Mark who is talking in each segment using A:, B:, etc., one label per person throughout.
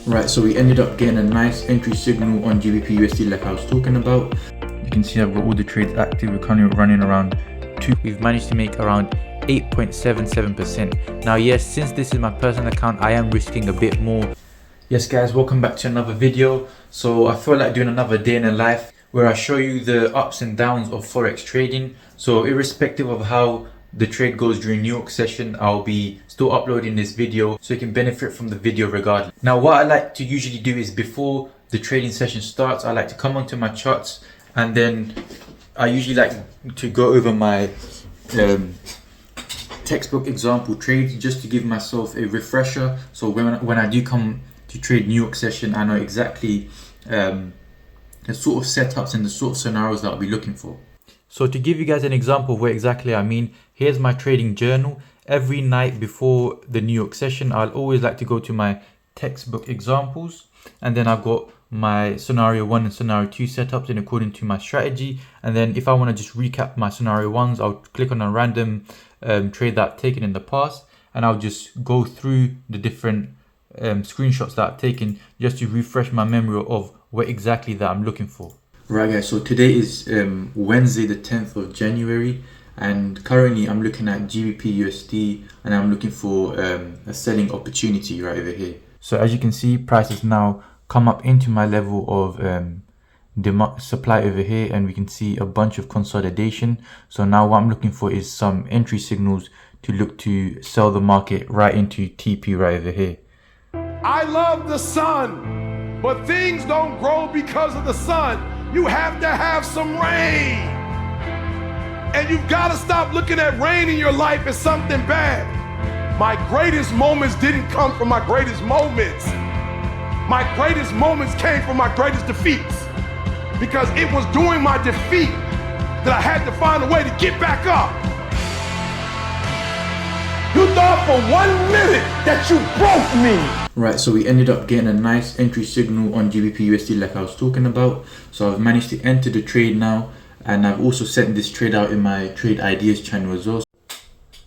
A: Right, so we ended up getting a nice entry signal on GBP USD like I was talking about. You can see I've got all the trades active. We're currently running around 2. We've managed to make around 8.77%. Now yes, since this is my personal account, I am risking a bit more. Yes guys, welcome back to another video. So I feel like doing another day in a life where I show you the ups and downs of Forex trading. So irrespective of how the trade goes during New York session, I'll be still uploading this video so you can benefit from the video regardless. Now what I like to usually do is before the trading session starts, I like to come onto my charts and then I usually like to go over my textbook example trades just to give myself a refresher. So when I do come to trade New York session, I know exactly the sort of setups and the sort of scenarios that I'll be looking for. So to give you guys an example of what exactly I mean, here's my trading journal. Every night before the New York session, I'll always like to go to my textbook examples, and then I've got my scenario 1 and scenario 2 setups in according to my strategy. And then if I want to just recap my scenario 1s, I'll click on a random trade that I've taken in the past, and I'll just go through the different screenshots that I've taken just to refresh my memory of what exactly that I'm looking for. Right guys, so today is Wednesday the 10th of January, and currently I'm looking at GBP USD and I'm looking for a selling opportunity right over here. So as you can see, price has now come up into my level of demand supply over here, and we can see a bunch of consolidation. So now what I'm looking for is some entry signals to look to sell the market right into TP right over here.
B: I love the sun, but things don't grow because of the sun. You have to have some rain. And you've got to stop looking at rain in your life as something bad. My greatest moments didn't come from my greatest moments. My greatest moments came from my greatest defeats. Because it was during my defeat that I had to find a way to get back up. You thought for 1 minute that you broke me.
A: Right, so we ended up getting a nice entry signal on GBP USD like I was talking about. So I've managed to enter the trade now, and I've also sent this trade out in my trade ideas channel as well.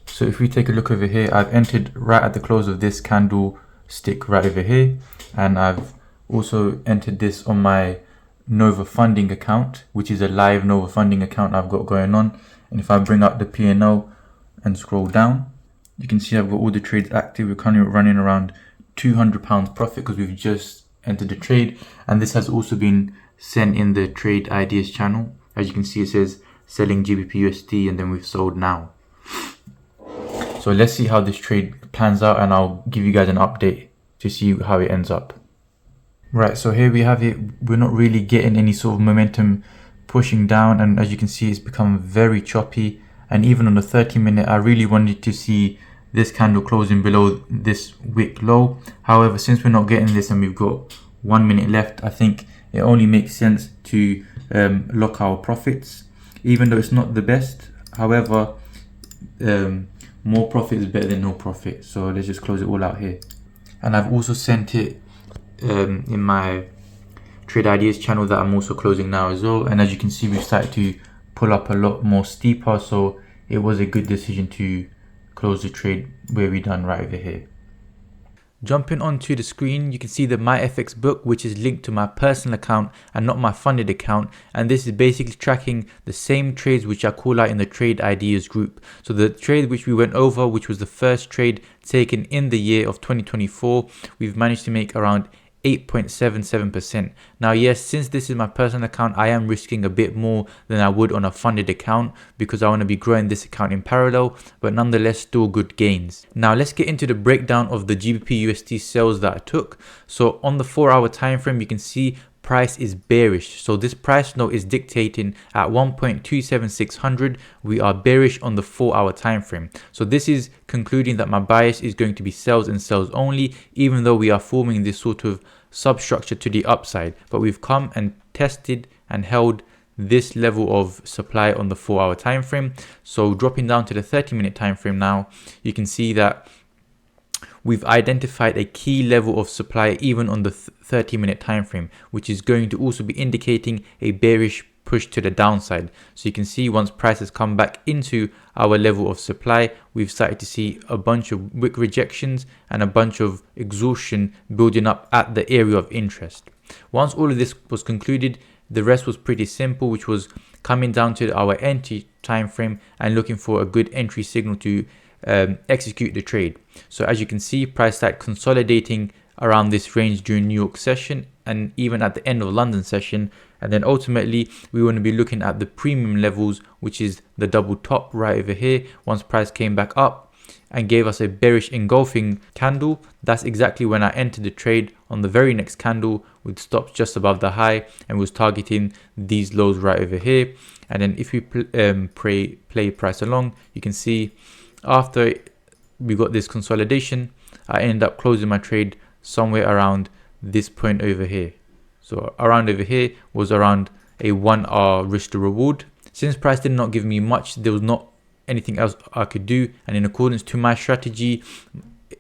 A: So if we take a look over here, I've entered right at the close of this candlestick right over here, and I've also entered this on my Nova funding account, which is a live Nova funding account I've got going on. And if I bring up the P&L and scroll down, you can see I've got all the trades active. We're currently running around £200 profit because we've just entered the trade, and this has also been sent in the trade ideas channel. As you can see, it says selling GBP USD, and then we've sold now. So let's see how this trade plans out, and I'll give you guys an update to see how it ends up. Right, so here we have it. We're not really getting any sort of momentum pushing down, and as you can see, it's become very choppy. And even on the 30-minute, I really wanted to see this candle closing below this wick low. However, since we're not getting this and we've got 1 minute left, I think it only makes sense to lock our profits, even though it's not the best. However, more profit is better than no profit. So let's just close it all out here. And I've also sent it in my trade ideas channel that I'm also closing now as well. And as you can see, we've started to pull up a lot more steeper. So it was a good decision to close the trade where we done right over here. Jumping onto the screen, you can see the MyFX book, which is linked to my personal account and not my funded account, and this is basically tracking the same trades which I call out in the trade ideas group. So the trade which we went over, which was the first trade taken in the year of 2024, we've managed to make around 8.77%. Now yes, since this is my personal account, I am risking a bit more than I would on a funded account because I want to be growing this account in parallel, but nonetheless still good gains. Now let's get into the breakdown of the GBP USD sales that I took. So on the 4-hour time frame, you can see price is bearish. So this price note is dictating at 1.27600. We are bearish on the 4-hour time frame. So this is concluding that my bias is going to be sells and sells only, even though we are forming this sort of substructure to the upside. But we've come and tested and held this level of supply on the 4-hour time frame. So dropping down to the 30-minute time frame now, you can see that we've identified a key level of supply even on the 30-minute time frame, which is going to also be indicating a bearish push to the downside. So you can see once prices come back into our level of supply, we've started to see a bunch of wick rejections and a bunch of exhaustion building up at the area of interest. Once all of this was concluded, the rest was pretty simple, which was coming down to our entry time frame and looking for a good entry signal to execute the trade. So as you can see, price started consolidating around this range during New York session and even at the end of London session. And then ultimately we want to be looking at the premium levels, which is the double top right over here. Once price came back up and gave us a bearish engulfing candle, that's exactly when I entered the trade on the very next candle with stops just above the high and was targeting these lows right over here. And then if we play price along, you can see after we got this consolidation, I ended up closing my trade somewhere around this point over here. So around over here was around a 1R risk to reward. Since price did not give me much, there was not anything else I could do, and in accordance to my strategy,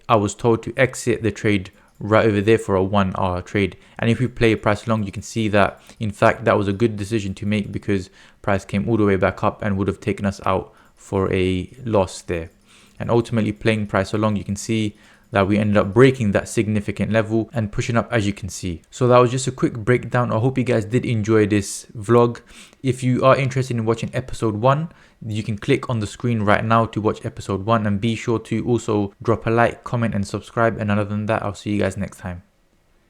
A: I was told to exit the trade right over there for a 1R trade. And if we play price along, you can see that in fact that was a good decision to make, because price came all the way back up and would have taken us out for a loss there. And ultimately playing price along, you can see that we ended up breaking that significant level and pushing up, as you can see. So that was just a quick breakdown. I hope you guys did enjoy this vlog. If you are interested in watching episode 1, you can click on the screen right now to watch episode 1, and be sure to also drop a like, comment and subscribe. And other than that, I'll see you guys next time.